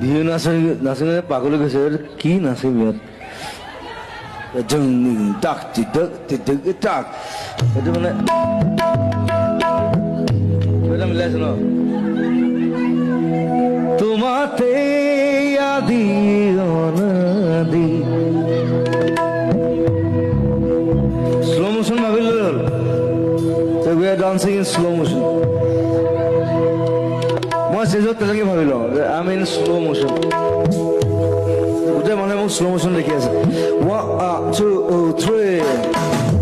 বিহু নাচি পাগল গৈছে কি নাচে বিয়াত টাক টাক সেইটো মানে মিলাইছে ন তোমাতে আদি অনাদি স্লো মোশন ভাবিলে হ'ল we are dancing in slow motion মই স্টেজত তেনেকে ভাবি লওঁ আই মিন শ্ল' মোশ্যন গোটেই মানুহে মোক শ্ল' মোশ্যন দেখি আছে 1 2 3